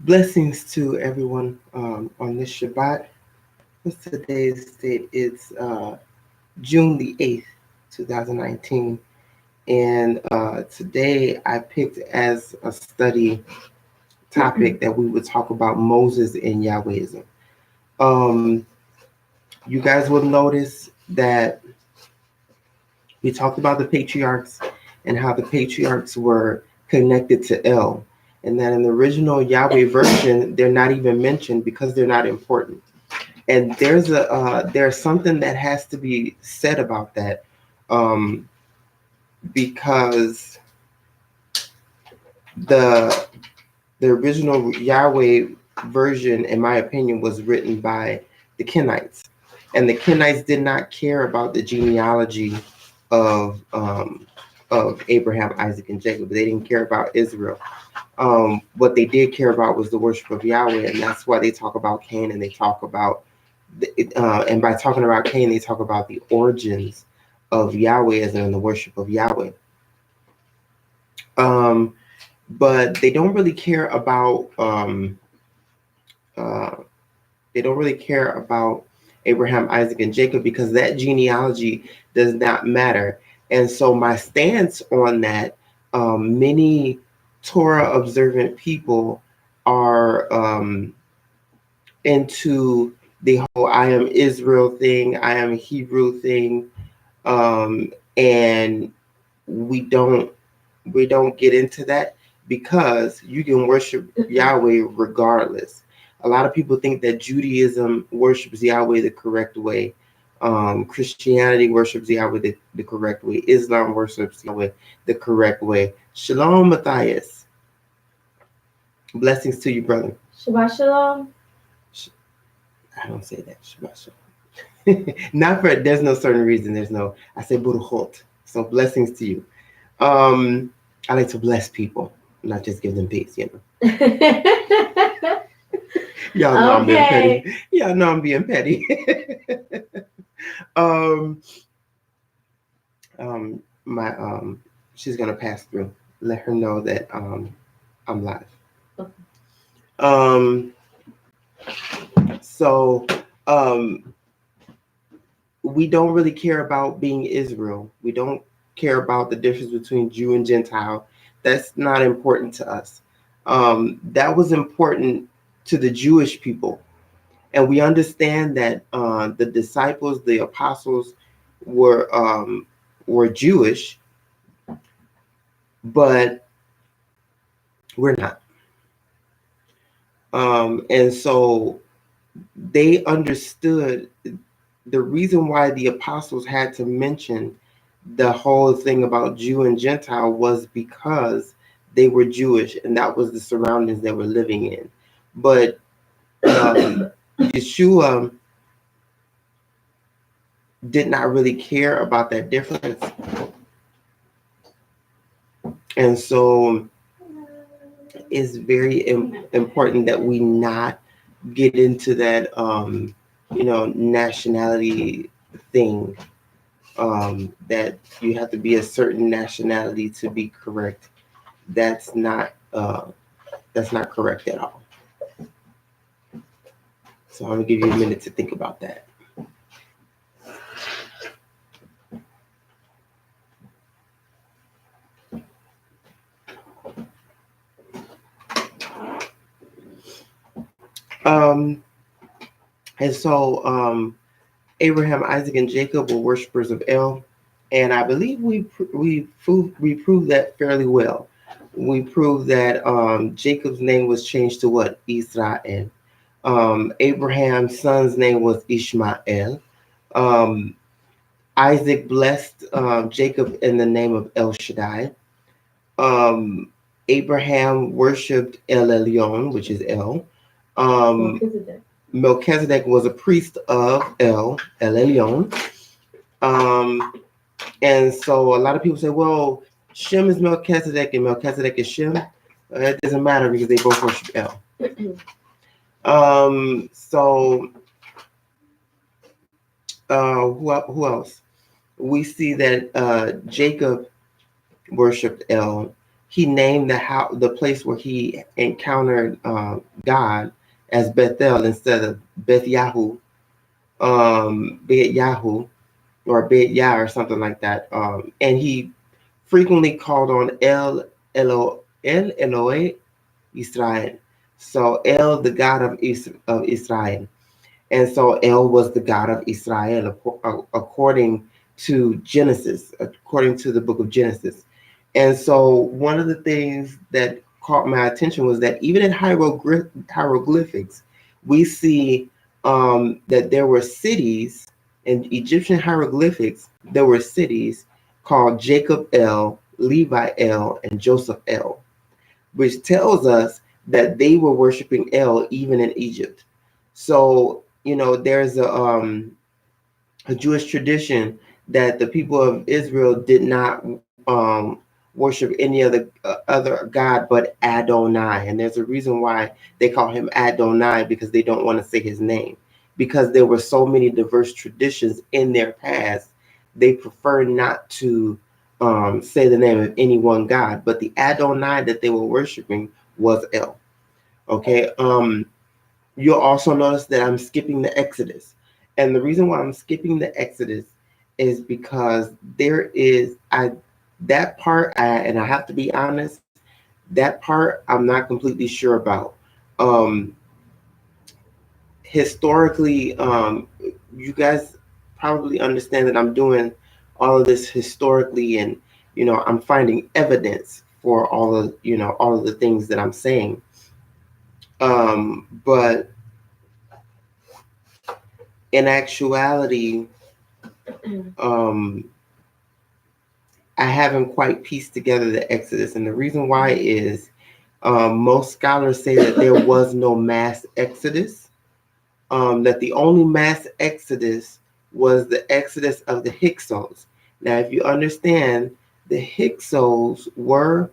Blessings to everyone on this Shabbat. What's today's date? It's June the 8th, 2019. And today I picked as a study topic that we would talk about Moses and Yahwism. Um, you guys will notice that we talked about the patriarchs and how the patriarchs were connected to El. And that in the original Yahweh version, they're not even mentioned because they're not important. And there's something that has to be said about that, um, because the the original Yahweh version, in my opinion, was written by the Kenites, and the Kenites did not care about the genealogy of um, of Abraham, Isaac, and Jacob. They didn't care about Israel. What they did care about was the worship of Yahweh, and that's why they talk about Cain and they talk about and by talking about Cain, they talk about the origins of Yahwehism and the worship of Yahweh. Um, but they don't really care about uh, Abraham, Isaac, and Jacob because that genealogy does not matter. And so my stance on that, many Torah observant people are into the whole I am Israel thing, I am Hebrew thing, and we don't get into that because you can worship Yahweh regardless. A lot of people think that Judaism worships Yahweh the correct way. Christianity worships Yahweh the correct way. Islam worships Yahweh the correct way. Shalom, Matthias. Blessings to you, brother. Shabbat shalom. I don't say that. Shabbat shalom. Not for, there's no certain reason. I say Baruchot. So blessings to you. I like to bless people, not just give them peace, you know. Y'all know I'm being petty. Y'all know I'm being petty. My she's gonna pass through. Let her know that I'm live. So we don't really care about being Israel. We don't care about the difference between Jew and Gentile. That's not important to us. That was important to the Jewish people. And we understand that the disciples, the apostles, were Jewish, but we're not. And so they understood the reason why the apostles had to mention the whole thing about Jew and Gentile was because they were Jewish and that was the surroundings they were living in. But Yeshua did not really care about that difference. And so it's very important that we not get into that, nationality thing, that you have to be a certain nationality to be correct. That's not correct at all. So I'm gonna give you a minute to think about that. And so Abraham, Isaac, and Jacob were worshippers of El, and I believe we proved that fairly well. We proved that Jacob's name was changed to what? Israel. Abraham's son's name was Ishmael. Isaac blessed Jacob in the name of El Shaddai. Abraham worshipped El Elyon, which is El. Melchizedek was a priest of El Elyon. And so a lot of people say, well, Shem is Melchizedek and Melchizedek is Shem. It doesn't matter because they both worship El. Who else? We see that Jacob worshipped El. he named the place where he encountered God as Bethel instead of Beth Yahu, Bet Yahu, or Bet Yah or something like that. And he frequently called on El Elohe Israel. So El, the God of Israel. And so El was the God of Israel, according to Genesis, according to the book of Genesis. And so one of the things that caught my attention was that even in hieroglyphics, we see that there were cities in Egyptian hieroglyphics. There were cities called Jacob El, Levi El, and Joseph El, which tells us that they were worshiping El even in Egypt. So, there's a Jewish tradition that the people of Israel did not worship any other God but Adonai, and there's a reason why they call him Adonai, because they don't want to say his name, because there were so many diverse traditions in their past. They prefer not to say the name of any one God, but the Adonai that they were worshiping was El. Okay. You'll also notice that I'm skipping the Exodus. And the reason why I'm skipping the Exodus is because there is that part, and I have to be honest, that part I'm not completely sure about. Historically, you guys probably understand that I'm doing all of this historically, and I'm finding evidence for all of the things that I'm saying. But in actuality, um, I haven't quite pieced together the Exodus, and the reason why is most scholars say that there was no mass Exodus. That the only mass Exodus was the Exodus of the Hyksos. Now, if you understand, the Hyksos were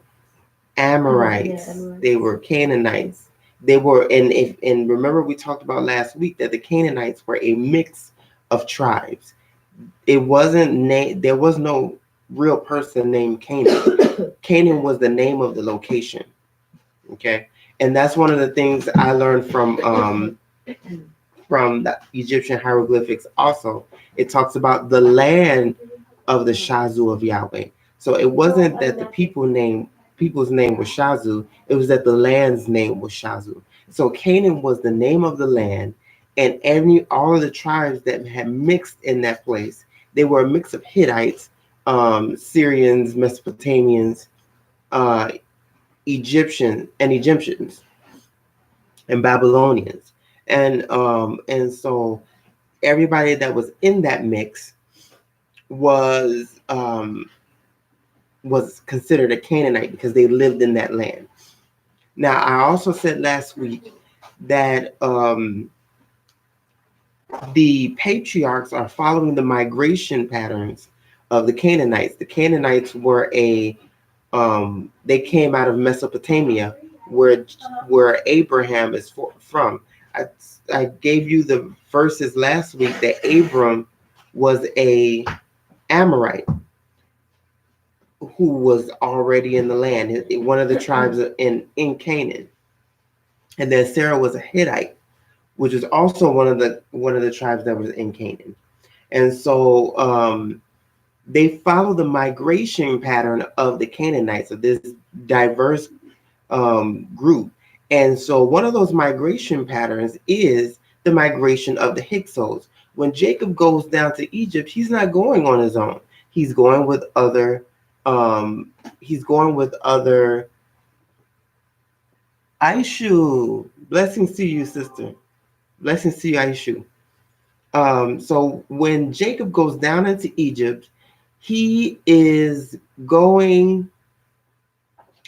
Amorites. Amorites. They were Canaanites. They were, and remember we talked about last week that the Canaanites were a mix of tribes. It wasn't there was no real person named Canaan. Canaan was the name of the location. Okay, and that's one of the things I learned from the Egyptian hieroglyphics. Also, it talks about the land of the Shazu of Yahweh. So it wasn't that the people's name was Shazu, it was that the land's name was Shazu. So Canaan was the name of the land, and all of the tribes that had mixed in that place, they were a mix of Hittites, Syrians, Mesopotamians, uh, Egyptians, and Babylonians. And so everybody that was in that mix was considered a Canaanite because they lived in that land. Now, I also said last week that the patriarchs are following the migration patterns of the Canaanites. The Canaanites were they came out of Mesopotamia, where Abraham is from. I gave you the verses last week that Abram was a Amorite who was already in the land, one of the tribes in Canaan, and then Sarah was a Hittite, which is also one of the tribes that was in Canaan. And so they follow the migration pattern of the Canaanites, of this diverse group. And so one of those migration patterns is the migration of the Hyksos. When Jacob goes down to Egypt, he's not going on his own. He's going with other. He's going with other. Aishu, blessings to you, sister. Blessings to you, Aishu. So when Jacob goes down into Egypt, he is going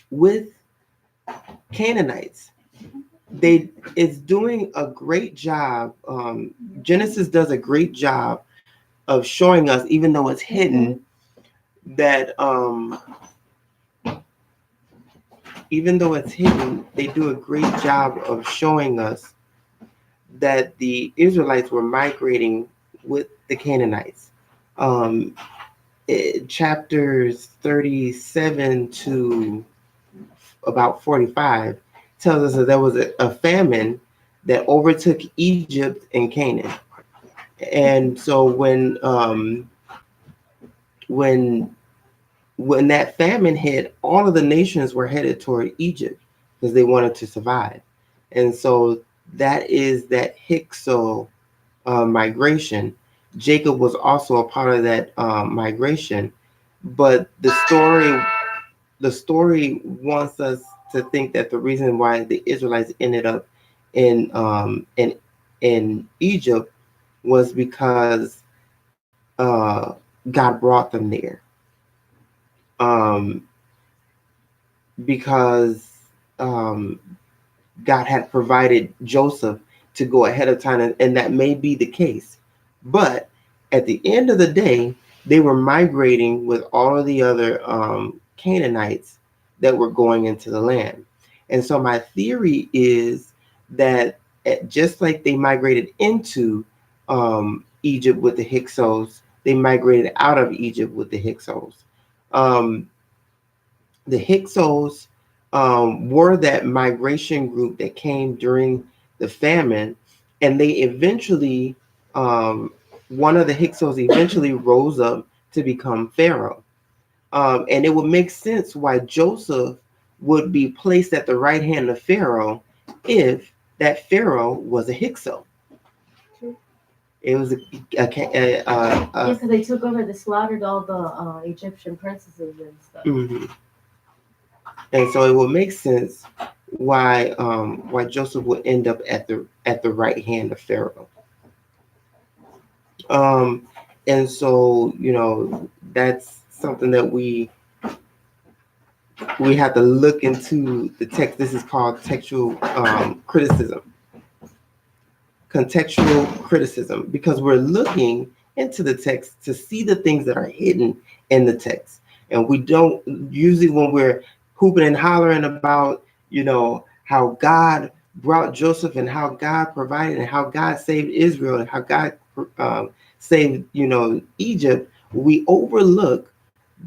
with Canaanites. It's doing a great job. Genesis does a great job of showing us, even though it's hidden, that they do a great job of showing us that the Israelites were migrating with the Canaanites. Chapters 37 to about 45 tells us that there was a famine that overtook Egypt and Canaan. And so when when that famine hit, all of the nations were headed toward Egypt because they wanted to survive. And so that is that Hyksos migration. Jacob was also a part of that migration, but the story wants us to think that the reason why the Israelites ended up in um, in in Egypt was because God brought them there. Um, because um, God had provided Joseph to go ahead of time, and that may be the case. But at the end of the day, they were migrating with all of the other Canaanites that were going into the land. And so my theory is that just like they migrated into Egypt with the Hyksos, they migrated out of Egypt with the Hyksos. Um, the Hyksos were that migration group that came during the famine, and they eventually, one of the Hyksos eventually rose up to become Pharaoh. And it would make sense why Joseph would be placed at the right hand of Pharaoh if that Pharaoh was a Hyksos. It was yeah, because they took over, they slaughtered all the Egyptian princesses and stuff. Mm-hmm. And so it would make sense why Joseph would end up at the right hand of Pharaoh. Um, and so that's something that we have to look into the text. This is called textual criticism, contextual criticism, because we're looking into the text to see the things that are hidden in the text. And we don't usually, when we're hooping and hollering about, how God brought Joseph and how God provided and how God saved Israel and how God saved, Egypt, we overlook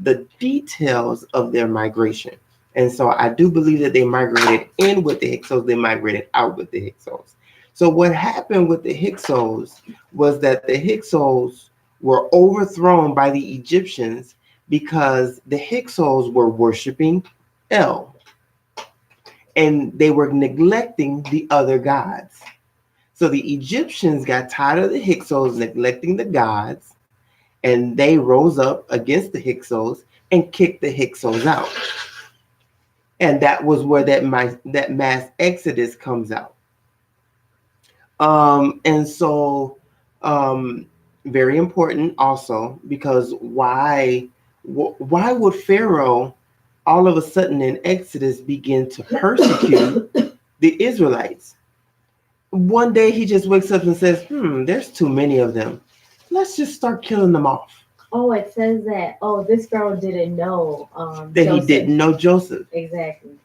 the details of their migration. And so I do believe that they migrated in with the Hyksos, they migrated out with the Hyksos. So what happened with the Hyksos was that the Hyksos were overthrown by the Egyptians because the Hyksos were worshiping El and they were neglecting the other gods. So the Egyptians got tired of the Hyksos neglecting the gods, and they rose up against the Hyksos and kicked the Hyksos out. And that was where that mass exodus comes out. And so, um, very important also, because why would Pharaoh all of a sudden in Exodus begin to persecute the Israelites? One day he just wakes up and says, there's too many of them. Let's just start killing them off. Oh, it says that. Oh, this girl didn't know That Joseph. He didn't know Joseph. Exactly.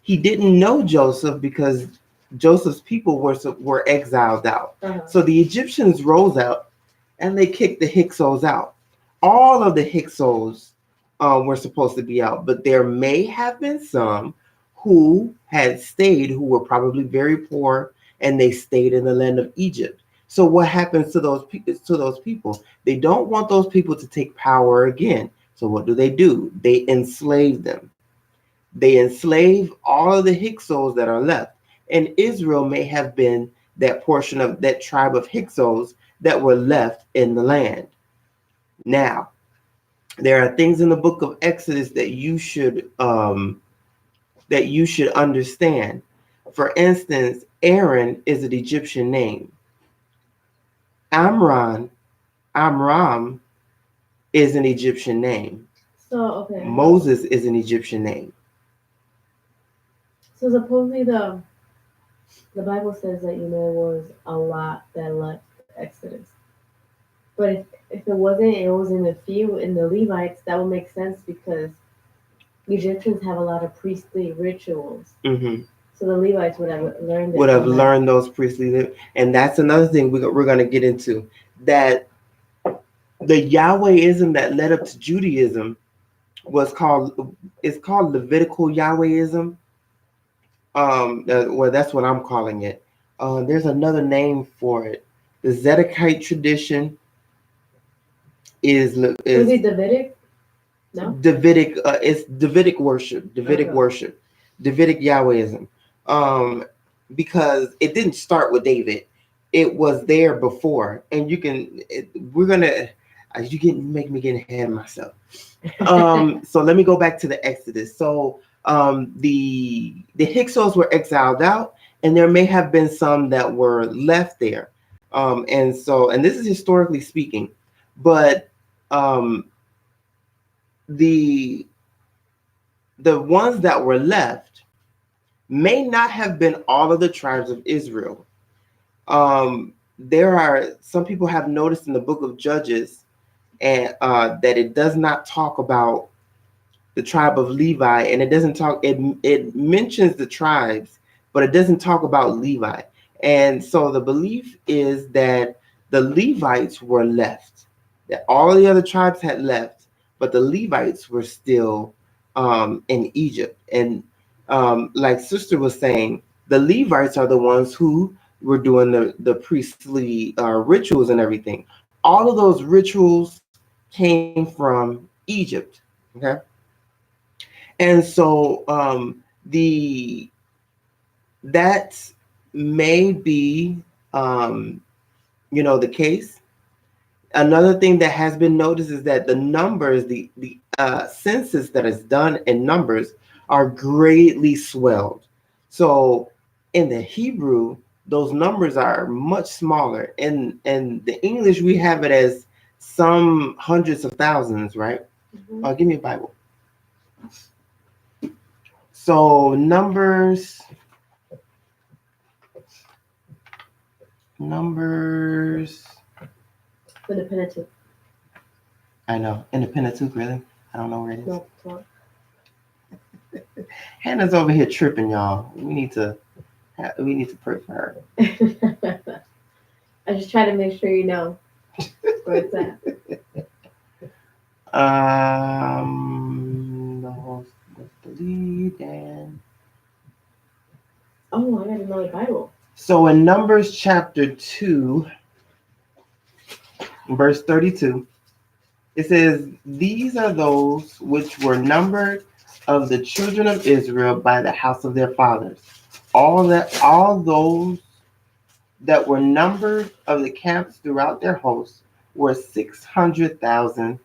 He didn't know Joseph because Joseph's people were exiled out. Uh-huh. So the Egyptians rose up and they kicked the Hyksos out. All of the Hyksos were supposed to be out, but there may have been some who had stayed, who were probably very poor, and they stayed in the land of Egypt. So what happens to those people? They don't want those people to take power again. So what do? They enslave them. They enslave all of the Hyksos that are left. And Israel may have been that portion of that tribe of Hyksos that were left in the land. Now, there are things in the book of Exodus that you should understand. For instance, Aaron is an Egyptian name. Amram is an Egyptian name. So okay. Moses is an Egyptian name. So supposedly the Bible says that was a lot that left Exodus. But if it wasn't, it was in the few in the Levites. That would make sense because Egyptians have a lot of priestly rituals. Mm-hmm. So the Levites would have learned. Learned those priestly, and that's another thing we're going to get into. That the Yahwism that led up to Judaism was called it's called Levitical Yahwism. Well, that's what I'm calling it. There's another name for it. The Zedekite tradition is Was is it Davidic? No. Davidic. It's Davidic worship. Davidic Okay. worship. Davidic Yahwism. Um, because it didn't start with David. It was there before, and you can. We're gonna. You can make me get ahead of myself. So let me go back to the Exodus. So the Hyksos were exiled out, and there may have been some that were left there. And this is historically speaking, but um, the the ones that were left may not have been all of the tribes of Israel. There are some people have noticed in the book of Judges and that it does not talk about the tribe of Levi, and it doesn't talk. It mentions the tribes, but it doesn't talk about Levi. And so the belief is that the Levites were left, that all the other tribes had left, but the Levites were still in Egypt. And like Sister was saying, the Levites are the ones who were doing the priestly rituals and everything. All of those rituals came from Egypt. Okay. And so the that may be the case. Another thing that has been noticed is that the numbers, the census that is done in numbers, are greatly swelled. So in the Hebrew, those numbers are much smaller. In the English, we have it as some hundreds of thousands, right? Mm-hmm. Give me a Bible. So numbers. For the Pentateuch. I know. In the Pentateuch, really? I don't know where it is. No, no. Hannah's over here tripping, y'all. We need to pray for her. I just try to make sure you know where it's at. The host was the lead, and Oh, I got another Bible. so in Numbers chapter 2, verse 32, it says, "These are those which were numbered of the children of Israel by the house of their fathers. All those that were numbered of the camps throughout their hosts were 600,000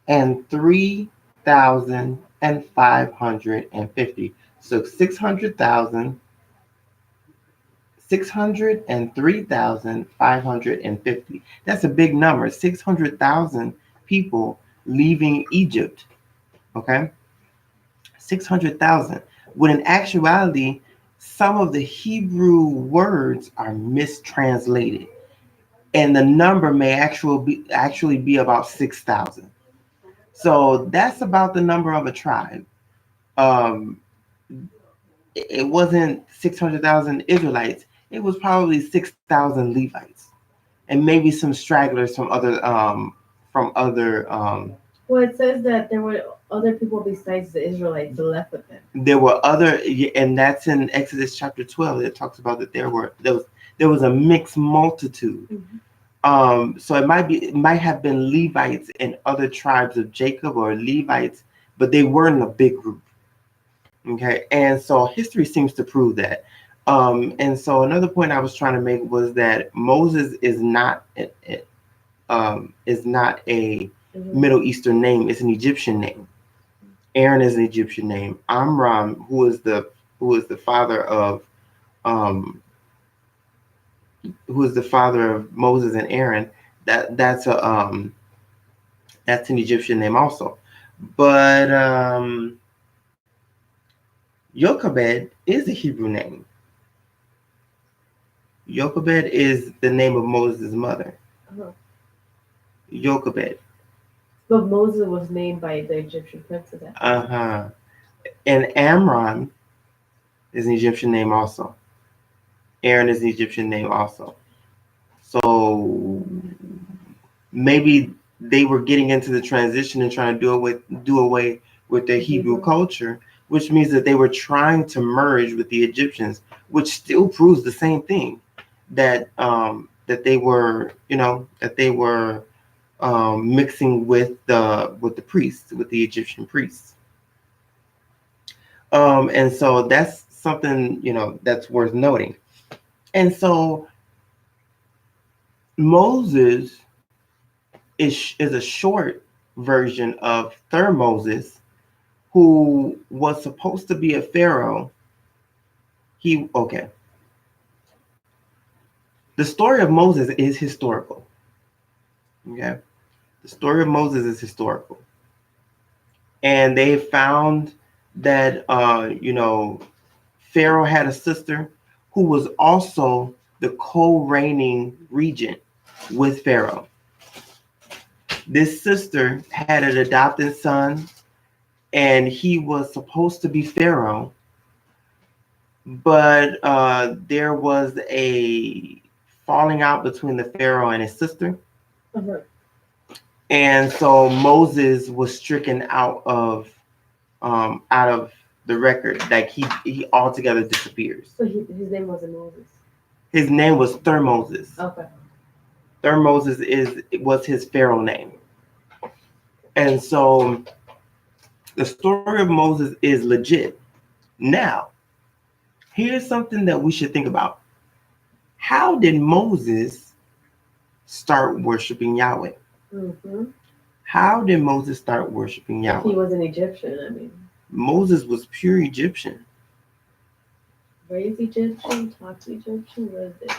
and 3,550." So 603,550. That's a big number. 600,000 people leaving Egypt. Okay, 600,000. When in actuality, some of the Hebrew words are mistranslated, and the number may actually be about 6,000. So that's about the number of a tribe. Um, it wasn't 600,000 Israelites. It was probably 6,000 Levites, and maybe some stragglers from other. Well, it says that there were other people besides the Israelites that left with them. There were other, and that's in Exodus chapter 12. It talks about that there was a mixed multitude. Mm-hmm. So it might have been Levites and other tribes of Jacob, or Levites, but they weren't a big group. Okay, and so history seems to prove that. And so another point I was trying to make was that Moses is not a Mm-hmm. Middle Eastern name; it's an Egyptian name. Aaron is an Egyptian name. Amram, who is the father of um, Moses and Aaron, that's an Egyptian name also. But Jochebed is a Hebrew name. Jochebed is the name of Moses' mother. Uh-huh. Jochebed. But Moses was named by the Egyptian princess. Uh-huh. And Amram is an Egyptian name also. Aaron is an Egyptian name also. So maybe they were getting into the transition and trying to do away with their Hebrew culture, which means that they were trying to merge with the Egyptians, which still proves the same thing, that that they were, that they were mixing with the priests, with the Egyptian priests. And so that's something, that's worth noting. And so Moses is a short version of third Moses, who was supposed to be a pharaoh. The story of Moses is historical. Okay, the story of Moses is historical, and they found that Pharaoh had a sister who was also the co-reigning regent with Pharaoh. This sister had an adopted son, and he was supposed to be Pharaoh, but there was a falling out between the Pharaoh and his sister. Uh-huh. And so Moses was stricken out of the record. Like he altogether disappears. So his name wasn't Moses. His name was Moses. Okay. Moses was his pharaoh name. And so the story of Moses is legit. Now, here's something that we should think about. How did Moses start worshiping Yahweh? Mm-hmm. How did Moses start worshiping Yahweh? If he was an Egyptian, I mean. Moses was pure Egyptian. Raised Egyptian, taught Egyptian, was it?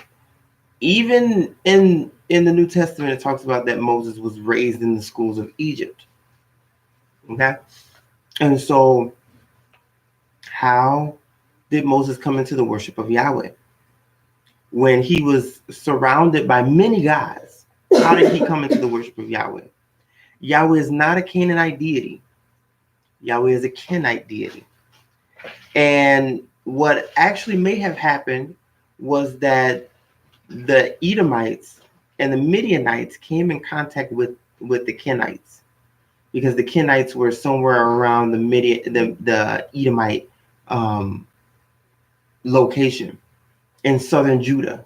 Even in the New Testament, it talks about that Moses was raised in the schools of Egypt. Okay? And so, how did Moses come into the worship of Yahweh? When he was surrounded by many gods, how did he come into the worship of Yahweh? Yahweh is not a Canaanite deity. Yahweh is a Kenite deity. And what actually may have happened was that the Edomites and the Midianites came in contact with the Kenites, because the Kenites were somewhere around the Edomite location in southern Judah,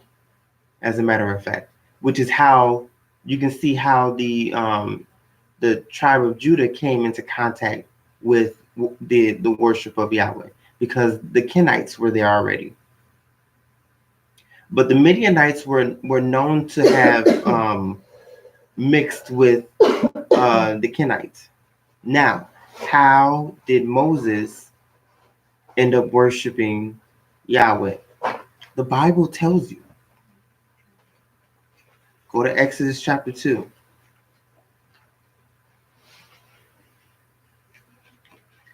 as a matter of fact, which is how you can see how the tribe of Judah came into contact with the worship of Yahweh, because the Kenites were there already. But the Midianites were known to have mixed with the Kenites. Now, how did Moses end up worshiping Yahweh? The Bible tells you. Go to Exodus chapter 2.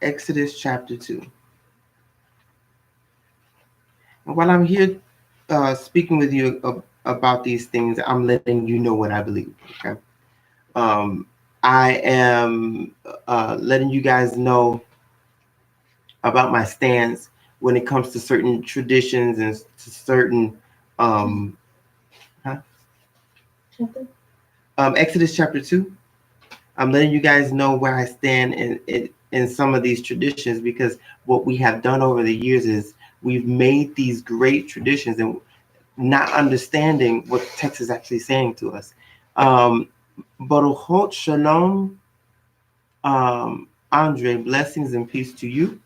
Exodus chapter 2. And while I'm here speaking with you about these things, I'm letting you know what I believe. Okay. I am letting you guys know about my stance when it comes to certain traditions and to certain Exodus chapter 2. I'm letting you guys know where I stand in some of these traditions, because what we have done over the years is we've made these great traditions and not understanding what the text is actually saying to us. Baruchot Shalom, Andre, blessings and peace to you.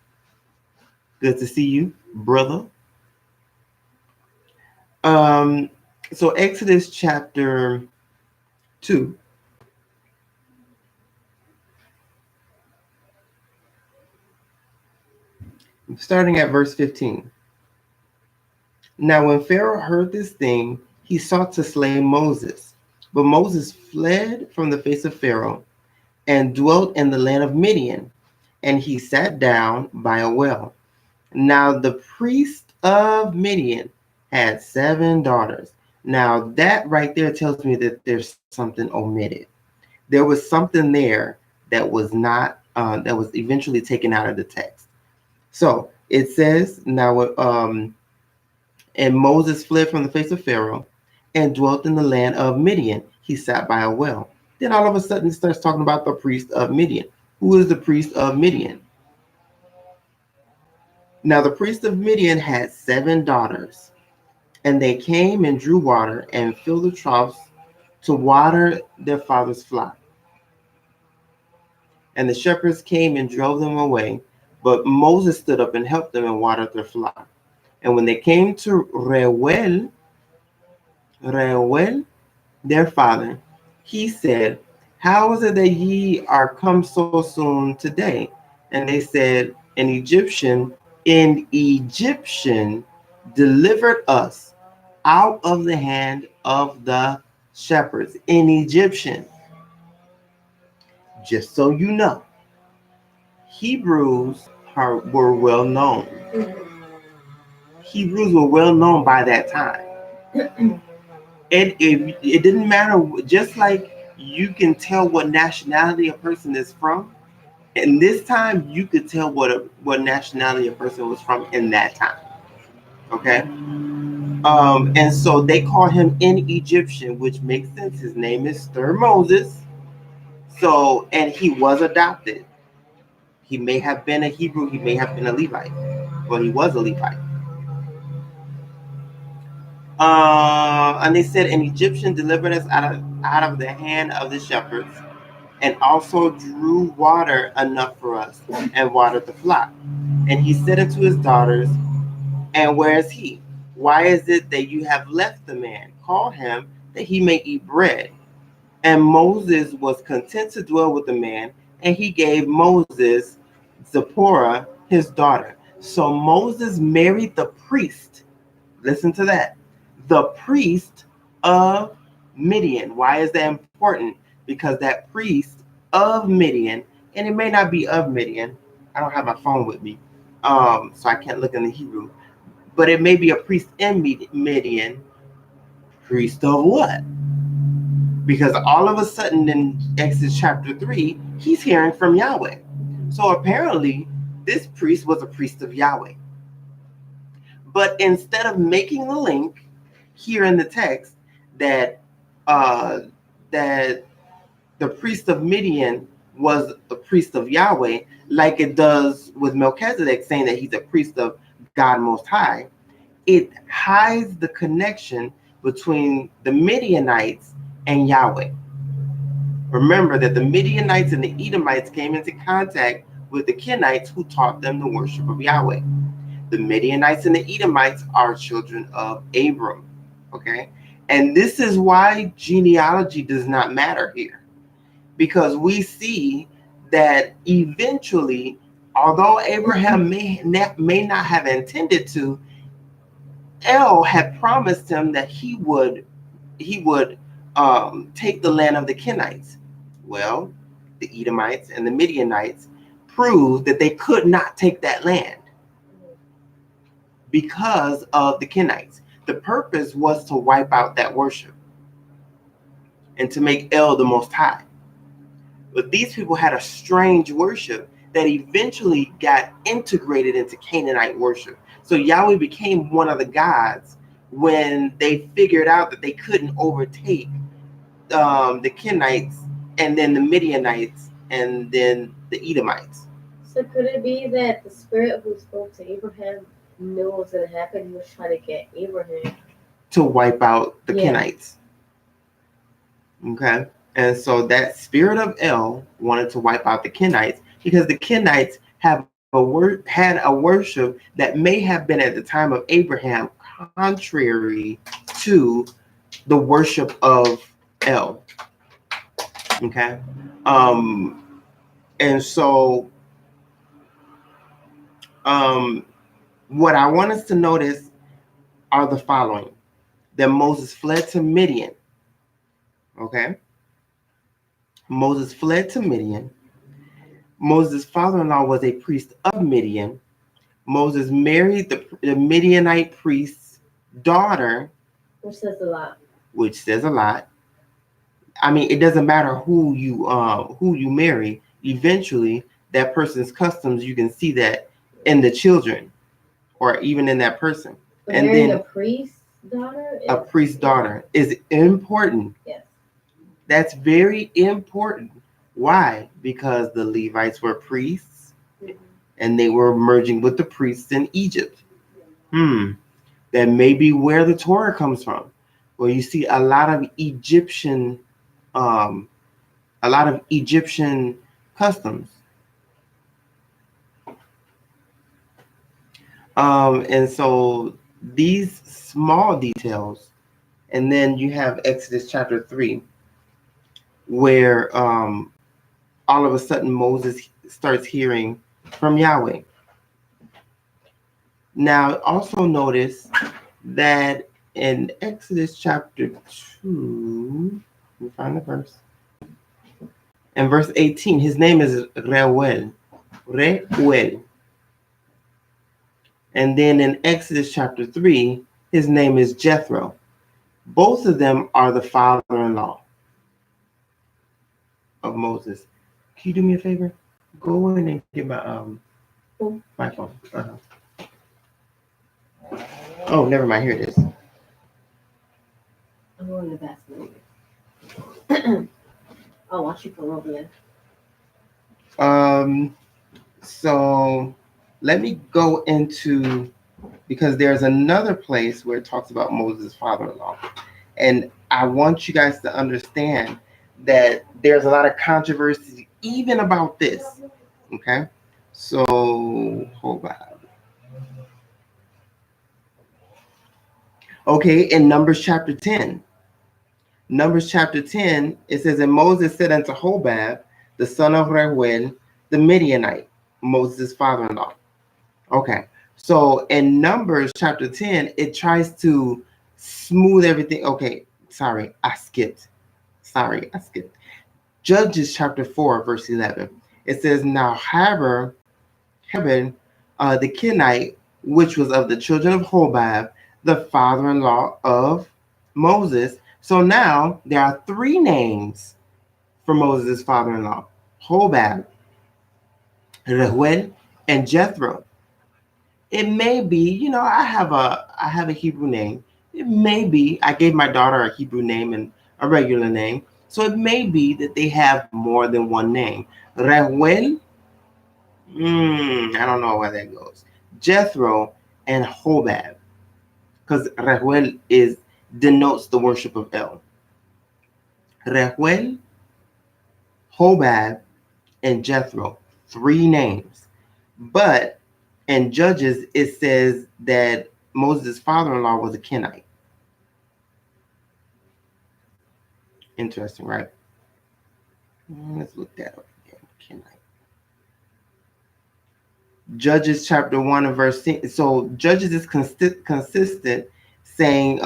Good to see you, brother. So Exodus chapter 2. Starting at verse 15. Now when Pharaoh heard this thing, he sought to slay Moses. But Moses fled from the face of Pharaoh and dwelt in the land of Midian, and he sat down by a well. Now the priest of Midian had 7 daughters. Now that right there tells me that there's something omitted. There was something there that was not, that was eventually taken out of the text. So it says, now, and Moses fled from the face of Pharaoh and dwelt in the land of Midian. He sat by a well. Then all of a sudden it starts talking about the priest of Midian. who is the priest of Midian. Now the priest of Midian had 7 daughters, and they came and drew water and filled the troughs to water their father's flock. And the shepherds came and drove them away, but Moses stood up and helped them and watered their flock. And when they came to Reuel, their father, he said, how is it that ye are come so soon today? And they said, an Egyptian delivered us out of the hand of the shepherds. An Egyptian. Just so you know, Hebrews were well known. Hebrews were well known by that time. It didn't matter, just like you can tell what nationality a person is from. And this time, you could tell what nationality a person was from in that time. Okay, and so they call him an Egyptian, which makes sense. His name is Sir Moses. So, and he was adopted. He may have been a Hebrew. He may have been a Levite. Well, he was a Levite. And they said, an Egyptian delivered us out of the hand of the shepherds, and also drew water enough for us, and watered the flock. And he said unto his daughters, and where is he? Why is it that you have left the man? Call him, that he may eat bread. And Moses was content to dwell with the man, and he gave Moses Zipporah, his daughter. So Moses married the priest. Listen to that. The priest of Midian. Why is that important? Because that priest of Midian, and it may not be of Midian. I don't have my phone with me, so I can't look in the Hebrew. But it may be a priest in Midian. Priest of what? Because all of a sudden in Exodus chapter 3, he's hearing from Yahweh. So apparently, this priest was a priest of Yahweh. But instead of making the link here in the text that that the priest of Midian was a priest of Yahweh, like it does with Melchizedek, saying that he's a priest of God Most High, it hides the connection between the Midianites and Yahweh. Remember that the Midianites and the Edomites came into contact with the Kenites, who taught them the worship of Yahweh. The Midianites and the Edomites are children of Abram. Okay? And this is why genealogy does not matter here. Because we see that eventually, although Abraham may not have intended to, El had promised him that he would take the land of the Kenites. Well, the Edomites and the Midianites proved that they could not take that land because of the Kenites. The purpose was to wipe out that worship and to make El the Most High. But these people had a strange worship that eventually got integrated into Canaanite worship. So Yahweh became one of the gods when they figured out that they couldn't overtake the Kenites, and then the Midianites, and then the Edomites. So could it be that the spirit who spoke to Abraham knew what was going to happen? He was trying to get Abraham to wipe out the Kenites. Okay. And so that spirit of El wanted to wipe out the Kenites, because the Kenites had a worship that may have been at the time of Abraham contrary to the worship of El. Okay. And so what I want us to notice are the following: that Moses fled to Midian. Okay. Moses fled to Midian. Moses' father-in-law was a priest of Midian. Moses married the Midianite priest's daughter. Which says a lot. Which says a lot. I mean, it doesn't matter who you marry. Eventually, that person's customs, you can see that in the children, or even in that person. But and then a priest's daughter. A priest's daughter is important. Yes. That's very important. Why? Because the Levites were priests Mhm. and they were merging with the priests in Egypt. That may be where the Torah comes from. Well, you see um, a lot of Egyptian customs. And so these small details, and then you have Exodus chapter 3, where all of a sudden Moses starts hearing from Yahweh. Now, also notice that in Exodus chapter 2, let me find the verse. In verse 18, his name is Reuel. Reuel. And then in Exodus chapter 3, his name is Jethro. Both of them are the father-in-law of Moses. Can you do me a favor? Go in and get my phone. Oh, never mind. Here it is. I'm going to the bathroom. I'll watch you come over there. So let me go into, because there's another place where it talks about Moses' father-in-law, and I want you guys to understand that there's a lot of controversy even about this. Okay, so hold on. Okay, in Numbers chapter 10. Numbers chapter 10, it says, and Moses said unto Hobab, the son of Reuel, the Midianite, Moses' father-in-law. Okay, so in Numbers chapter 10, it tries to smooth everything. Okay, sorry, I skipped. Judges chapter 4, verse 11. It says, now Heber, the Kenite, which was of the children of Hobab, the father-in-law of Moses. So now there are three names for Moses' father-in-law: Hobab, Reuel, and Jethro. It may be, I have a Hebrew name. It may be I gave my daughter a Hebrew name and a regular name. So it may be that they have more than one name. Reuel, I don't know where that goes. Jethro and Hobab, because Reuel denotes the worship of El. Reuel, Hobab, and Jethro, three names. But in Judges, it says that Moses' father-in-law was a Kenite. Interesting, right? Let's look that up again. Kenite. Judges chapter 1 and verse 6. So Judges is consistent saying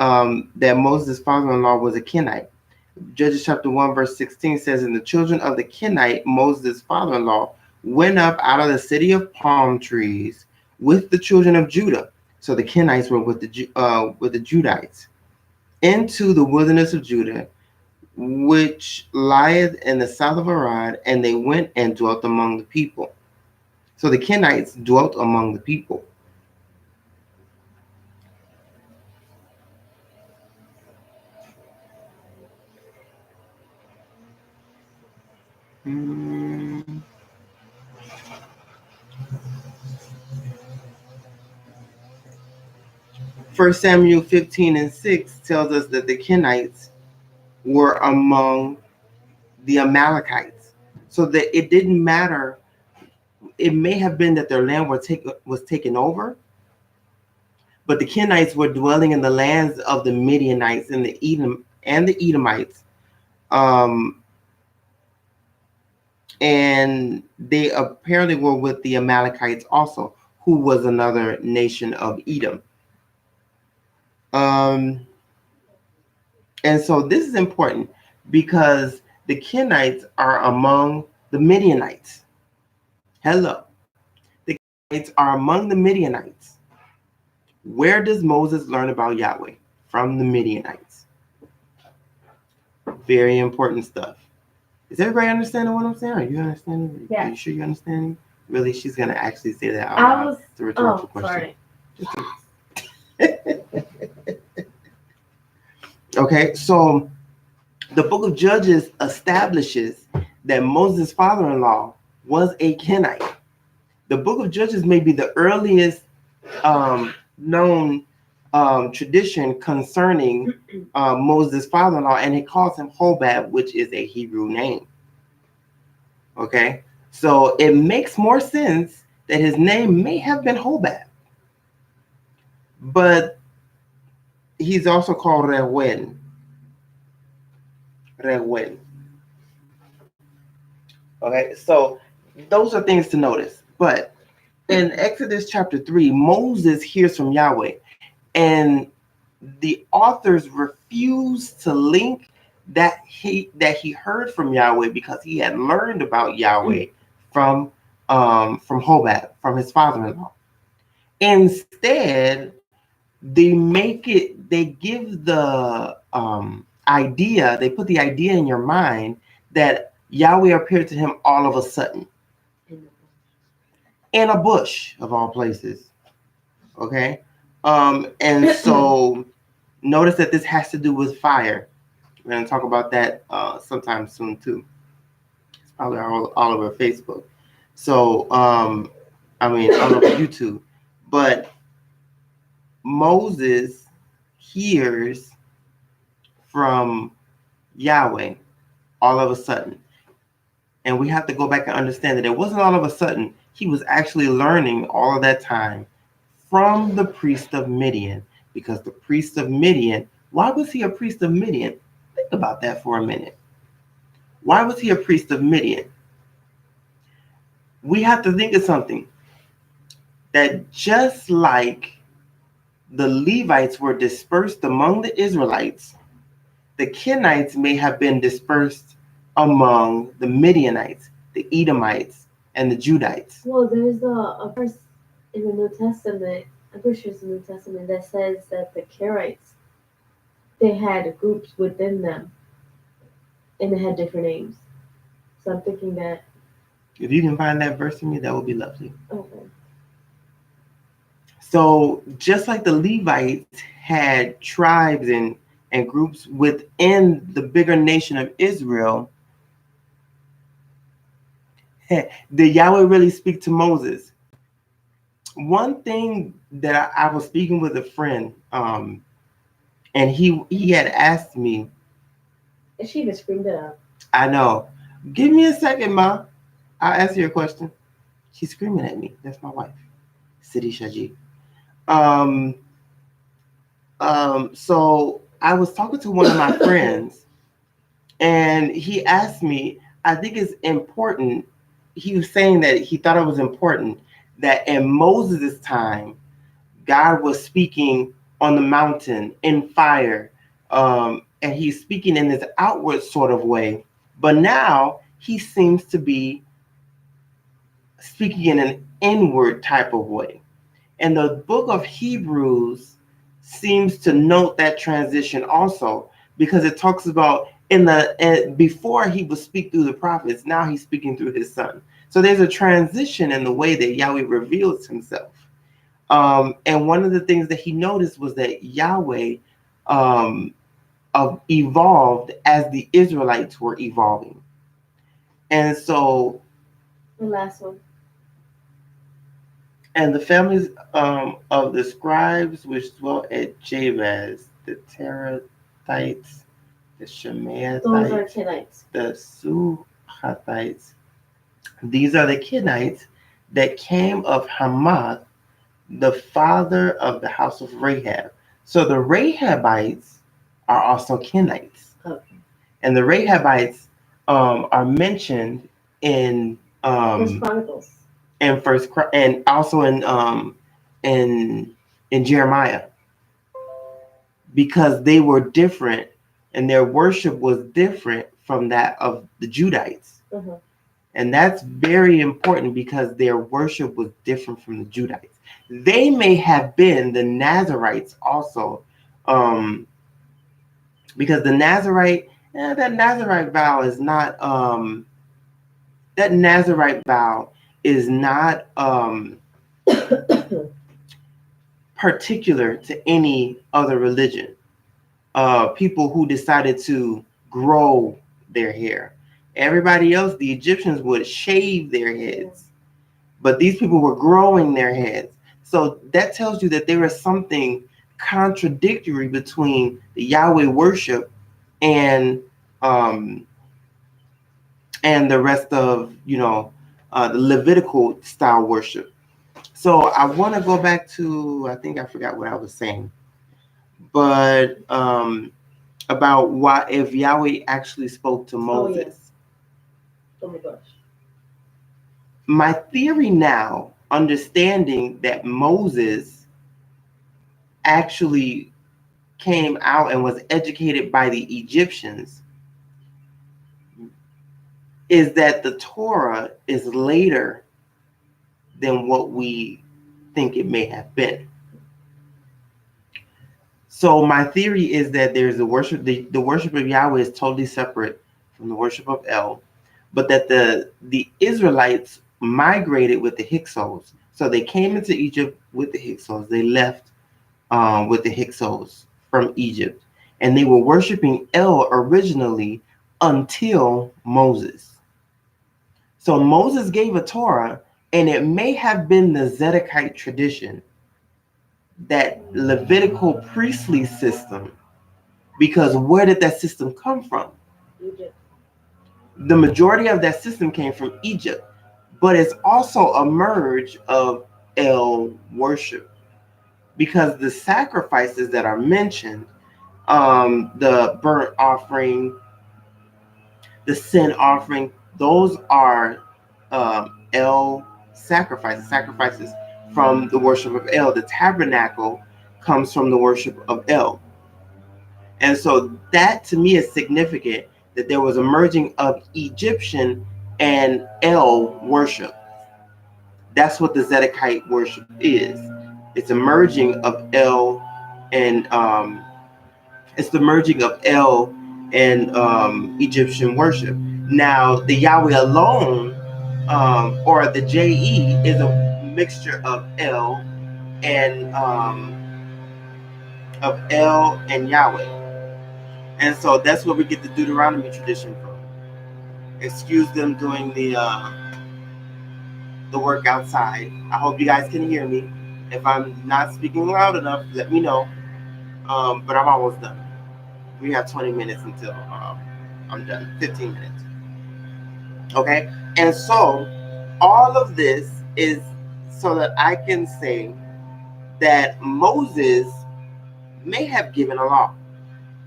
that Moses' father-in-law was a Kenite. Judges chapter 1 verse 16 says, and the children of the Kenite, Moses' father-in-law, went up out of the city of palm trees with the children of Judah. So the Kenites were with the Judites into the wilderness of Judah, which lieth in the south of Arad, and they went and dwelt among the people. So the Kenites dwelt among the people. First Samuel 15 and 6 tells us that the Kenites were among the Amalekites. So that it didn't matter. It may have been that their land was taken over, but the Kenites were dwelling in the lands of the Midianites and the Edomites. And they apparently were with the Amalekites also, who was another nation of Edom. And so this is important because the Kenites are among the Midianites. Hello. The Kenites are among the Midianites. Where does Moses learn about Yahweh? From the Midianites. Very important stuff. Is everybody understanding what I'm saying? Are you understanding? Yeah. Are you sure you're understanding? Really, she's going to actually say that out loud. It's a rhetorical question. Sorry. Okay, so the book of Judges establishes that Moses' father-in-law was a Kenite. The book of Judges may be the earliest known tradition concerning Moses' father-in-law, and it calls him Hobab, which is a Hebrew name. Okay, so it makes more sense that his name may have been Hobab, but he's also called Reuel. Reuel. Okay, so those are things to notice. But in Exodus chapter 3, Moses hears from Yahweh, and the authors refuse to link that he heard from Yahweh because he had learned about Yahweh from Hobab, from his father-in-law. Instead, they give the idea, they put the idea in your mind that Yahweh appeared to him all of a sudden in a bush of all places. Okay, and so notice that this has to do with fire. We're going to talk about that sometime soon too. It's probably all over Facebook. So all over YouTube. But Moses hears from Yahweh all of a sudden. And we have to go back and understand that it wasn't all of a sudden. He was actually learning all of that time from the priest of Midian. Because the priest of Midian, why was he a priest of Midian? Think about that for a minute. Why was he a priest of Midian? We have to think of something. That just like the Levites were dispersed among the Israelites, the Kenites may have been dispersed among the Midianites, the Edomites, and the Judites. Well, there's a verse in the New Testament, I'm pretty sure it's the New Testament, that says that the Karaites, they had groups within them, and they had different names. So I'm thinking that. If you can find that verse for me, that would be lovely. Okay. So just like the Levites had tribes and groups within the bigger nation of Israel, did Yahweh really speak to Moses? One thing that I was speaking with a friend, and he had asked me. And she even screamed it out. I know. Give me a second, Ma. I'll answer your question. She's screaming at me. That's my wife, Sidi Shaji. So I was talking to one of my friends, and he asked me, I think it's important. He was saying that he thought it was important that in Moses' time, God was speaking on the mountain in fire, and he's speaking in this outward sort of way. But now he seems to be speaking in an inward type of way. And the book of Hebrews seems to note that transition also, because it talks about before he would speak through the prophets, now he's speaking through his son. So there's a transition in the way that Yahweh reveals himself. And one of the things that he noticed was that Yahweh evolved as the Israelites were evolving. And so the last one. And the families of the scribes which dwelt at Jabez, the Terathites, the Shemeathites, those are Kenites, the Suhathites. These are the Kenites that came of Hamath, the father of the house of Rahab. So the Rahabites are also Kenites. Okay. And the Rahabites are mentioned in First Chronicles. And also in Jeremiah, because they were different and their worship was different from that of the Judites. Mm-hmm. And that's very important because their worship was different from the Judites. They may have been the Nazarites also, because the Nazarite, that Nazarite vow is not particular to any other religion. People who decided to grow their hair, Everybody else, the Egyptians would shave their heads, but these people were growing their heads. So that tells you that there is something contradictory between the Yahweh worship and um, and the rest of the Levitical style worship. So I want to go back to, I think I forgot what I was saying, but about why, if Yahweh actually spoke to Moses. Oh my gosh. My theory now, understanding that Moses actually came out and was educated by the Egyptians, is that the Torah is later than what we think it may have been. So my theory is that there's the worship of Yahweh is totally separate from the worship of El, but that the Israelites migrated with the Hyksos. So they came into Egypt with the Hyksos. They left with the Hyksos from Egypt, and they were worshiping El originally until Moses. So Moses gave a Torah, and it may have been the Zedekite tradition, that Levitical priestly system, because where did that system come from? Egypt. The majority of that system came from Egypt, but it's also a merge of El worship, because the sacrifices that are mentioned, the burnt offering, the sin offering, those are El sacrifices from the worship of El. The tabernacle comes from the worship of El. And so that to me is significant, that there was a merging of Egyptian and El worship. That's what the Zedekite worship is. It's a merging of El and it's the merging of El and Egyptian worship. Now the Yahweh alone, or the JE, is a mixture of El and Yahweh. And so that's where we get the Deuteronomy tradition from. Excuse them doing the work outside. I hope you guys can hear me. If I'm not speaking loud enough, let me know. But I'm almost done. We have 20 minutes until I'm done. 15 minutes. Okay? And so all of this is so that I can say that Moses may have given a law.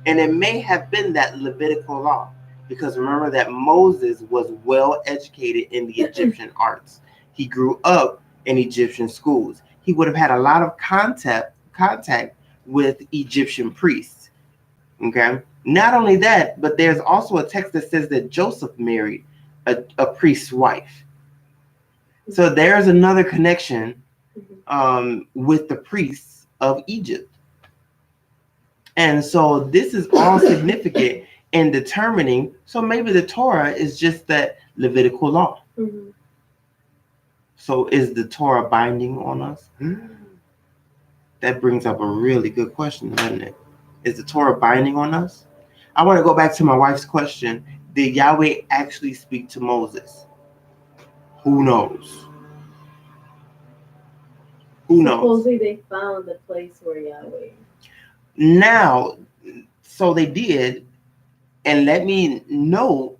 And it may have been that Levitical law, because remember that Moses was well educated in the Egyptian arts. He grew up in Egyptian schools. He would have had a lot of contact with Egyptian priests. Okay. Not only that, but there's also a text that says that Joseph married a priest's wife. So there's another connection with the priests of Egypt. And so this is all significant in determining, so maybe the Torah is just that Levitical law. Mm-hmm. So is the Torah binding on us? That brings up a really good question, doesn't it? Is the Torah binding on us? I want to go back to my wife's question. Did Yahweh actually speak to Moses? Who knows? Who knows? Supposedly they found the place where Yahweh. Now, so they did, and let me know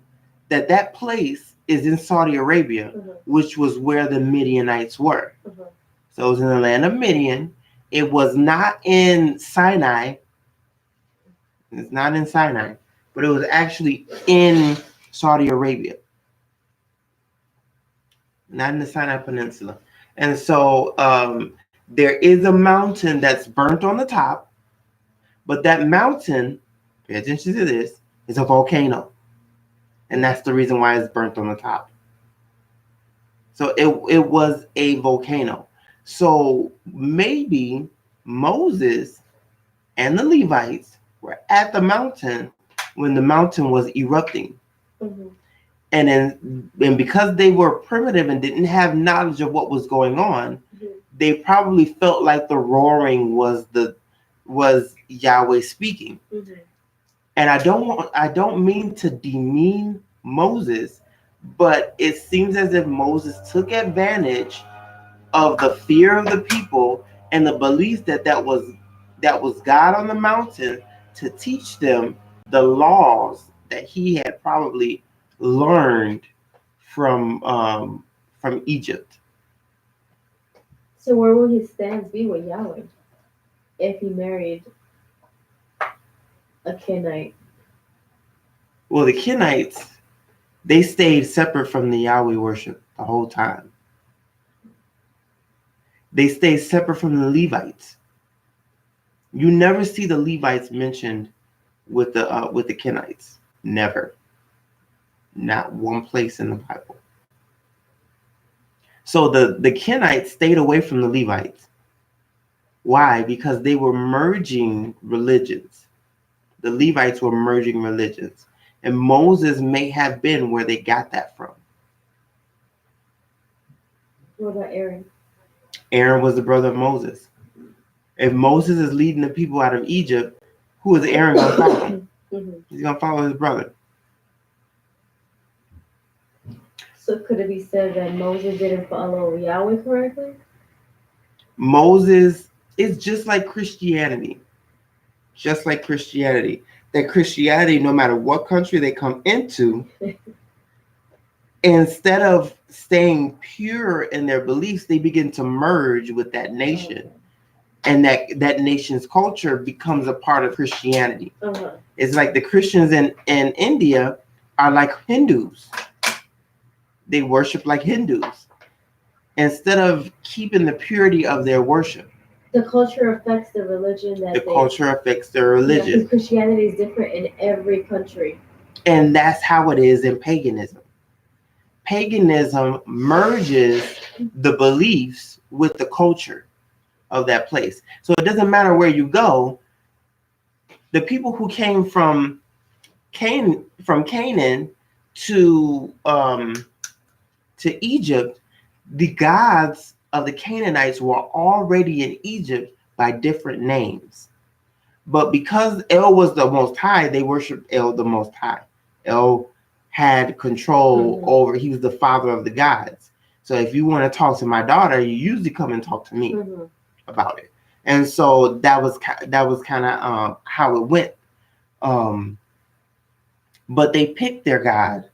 that that place is in Saudi Arabia, which was where the Midianites were. So it was in the land of Midian. It was not in Sinai. It's not in Sinai, but it was actually in Saudi Arabia, not in the Sinai Peninsula. And so there is a mountain that's burnt on the top, but that mountain, pay attention to this, is a volcano. And that's the reason why it's burnt on the top. So it was a volcano. So maybe Moses and the Levites were at the mountain when the mountain was erupting. Mm-hmm. And because they were primitive and didn't have knowledge of what was going on, mm-hmm. they probably felt like the roaring was Yahweh speaking. Mm-hmm. And I don't mean to demean Moses, but it seems as if Moses took advantage of the fear of the people and the belief that was God on the mountain to teach them the laws that he had probably learned from Egypt. So where will his stance be with Yahweh if he married a Kenite? Well, the Kenites, they stayed separate from the Yahweh worship the whole time. They stayed separate from the Levites. You never see the Levites mentioned with the Kenites. Never. Not one place in the Bible. So the Kenites stayed away from the Levites. Why? Because they were merging religions. The Levites were merging religions. And Moses may have been where they got that from. What about Aaron? Aaron was the brother of Moses. If Moses is leading the people out of Egypt, who is Aaron going to follow? He's going to follow his brother. So could it be said that Moses didn't follow Yahweh correctly? Moses is just like Christianity. Just like Christianity. That Christianity, no matter what country they come into, instead of staying pure in their beliefs, they begin to merge with that nation. And that nation's culture becomes a part of Christianity. It's like the Christians in India are like Hindus. They worship like Hindus instead of keeping the purity of their worship. The culture affects the religion that culture affects their religion. Because Christianity is different in every country. And that's how it is in paganism. Paganism merges the beliefs with the culture of that place. So it doesn't matter where you go. The people who came from Canaan to Egypt, the gods of the Canaanites were already in Egypt by different names. But because El was the Most High, they worshiped El the Most High. El had control over, he was the father of the gods. So if you want to talk to my daughter, you usually come and talk to me about it. And so that was kind of how it went. But they picked their god.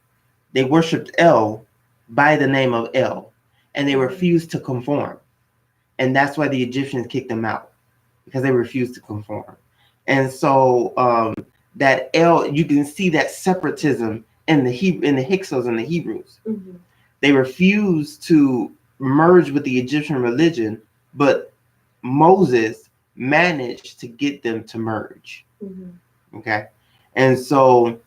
They worshipped El by the name of El, and they refused to conform. And that's why the Egyptians kicked them out, because they refused to conform. And so that El, you can see that separatism in the Hyksos and the Hebrews. They refused to merge with the Egyptian religion, but Moses managed to get them to merge. Okay. And so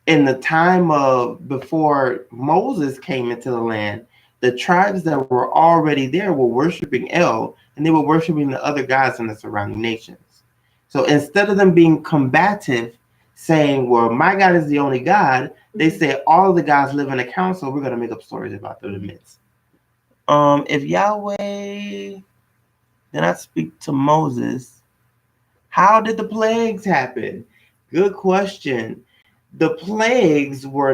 in the time of before Moses came into the land, the tribes that were already there were worshiping El, and they were worshiping the other gods in the surrounding nations. So instead of them being combative, saying, well, my God is the only God, they say all of the gods live in a council. We're going to make up stories about them in the midst. If Yahweh did not speak to Moses, how did the plagues happen? Good question. The plagues were,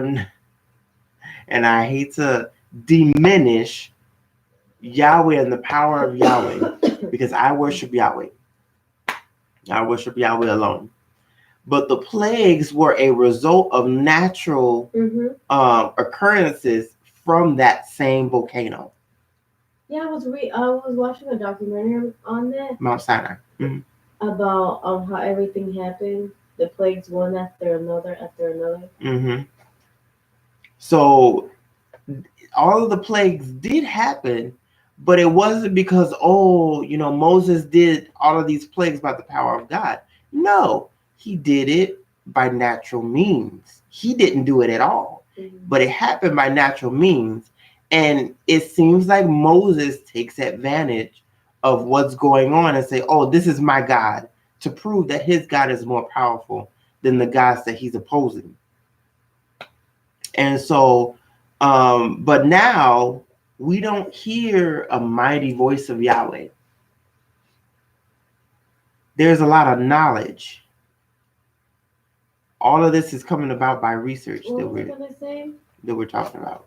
and I hate to diminish Yahweh and the power of Yahweh, because I worship Yahweh. I worship Yahweh alone. But the plagues were a result of natural occurrences from that same volcano. Yeah, I was watching a documentary on that. Mount Sinai. About how everything happened. The plagues one after another. So all of the plagues did happen, but it wasn't because, Moses did all of these plagues by the power of God. No, he did it by natural means. He didn't do it at all, but it happened by natural means. And it seems like Moses takes advantage of what's going on and say, oh, this is my God, to prove that his God is more powerful than the gods that he's opposing. And so, but now we don't hear a mighty voice of Yahweh. There's a lot of knowledge. All of this is coming about by research What was I gonna say? that we're talking about.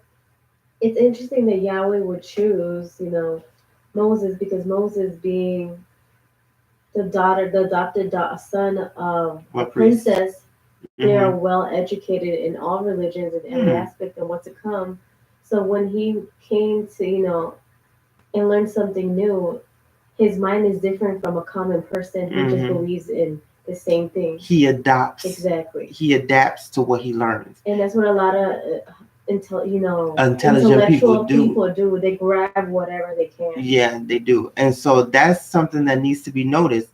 It's interesting that Yahweh would choose, Moses, because Moses being the adopted son of a What priest? princess, they Mm-hmm. are well educated in all religions and every aspect of what's to come. So when he came to, and learned something new, his mind is different from a common person who just believes in the same thing. He adopts. Exactly. He adapts to what he learns. And that's what a lot of intelligent intellectual people do. They grab whatever they can. Yeah, they do. And so that's something that needs to be noticed.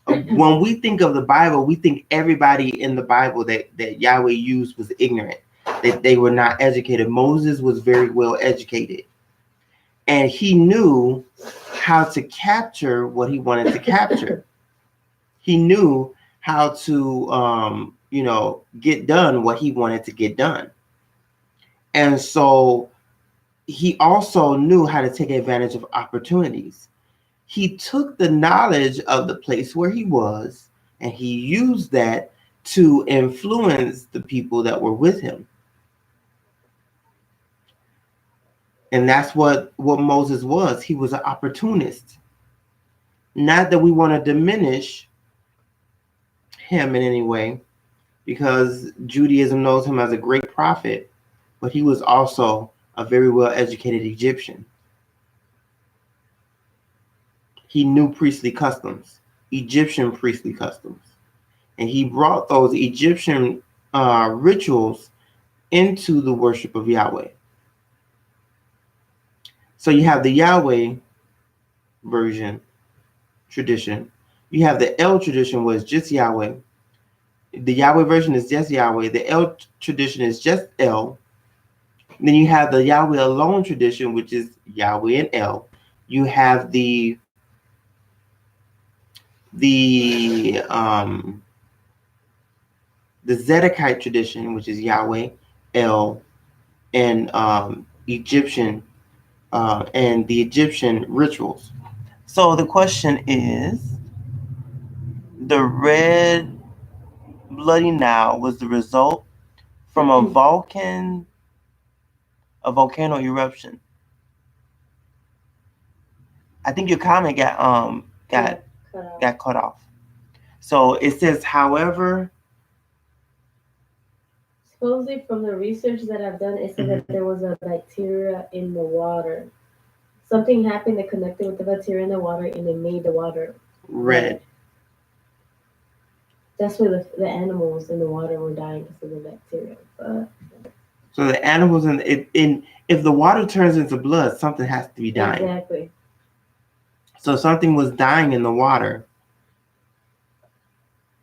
When we think of the Bible, we think everybody in the Bible that Yahweh used was ignorant, that they were not educated. Moses was very well educated, and he knew how to capture what he wanted to capture. He knew how to, get done what he wanted to get done. And so he also knew how to take advantage of opportunities. He took the knowledge of the place where he was and he used that to influence the people that were with him. And that's what Moses was. He was an opportunist. Not that we want to diminish him in any way, because Judaism knows him as a great prophet, but he was also a very well educated Egyptian. He knew priestly customs, Egyptian priestly customs. And he brought those Egyptian rituals into the worship of Yahweh. So you have the Yahweh version, tradition. You have the El tradition, was just Yahweh. The Yahweh version is just Yahweh. The El tradition is just El. Then you have the Yahweh alone tradition, which is Yahweh and El. You have the Zedekite tradition, which is Yahweh, El, and Egyptian and the Egyptian rituals. So the question is, the red bloody Nile was the result from a volcano eruption. I think your comment got cut off. So it says, however, supposedly from the research that I've done, it said that there was a bacteria in the water. Something happened that connected with the bacteria in the water, and it made the water red. That's why the animals in the water were dying because of the bacteria. So the animals if the water turns into blood, something has to be dying. Exactly. So something was dying in the water.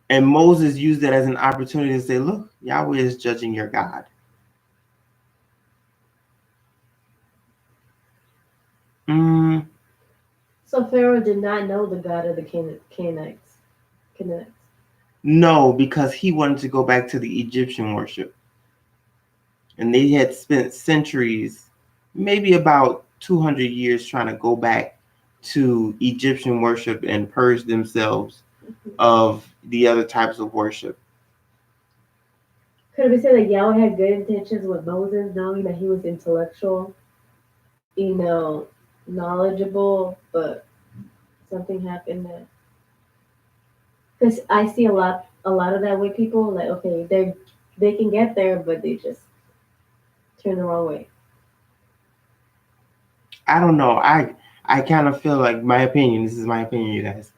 And Moses used that as an opportunity to say, look, Yahweh is judging your God. So Pharaoh did not know the God of the Canaanites. No, because he wanted to go back to the Egyptian worship. And they had spent centuries, maybe about 200 years, trying to go back to Egyptian worship and purge themselves of the other types of worship. Could we say that Yahweh had good intentions with Moses, knowing that he was intellectual, knowledgeable, but something happened that? Because I see a lot of that with people. Like, okay, they can get there, but they just turn the wrong way. I don't know. I kind of feel like, my opinion, this is my opinion, you guys,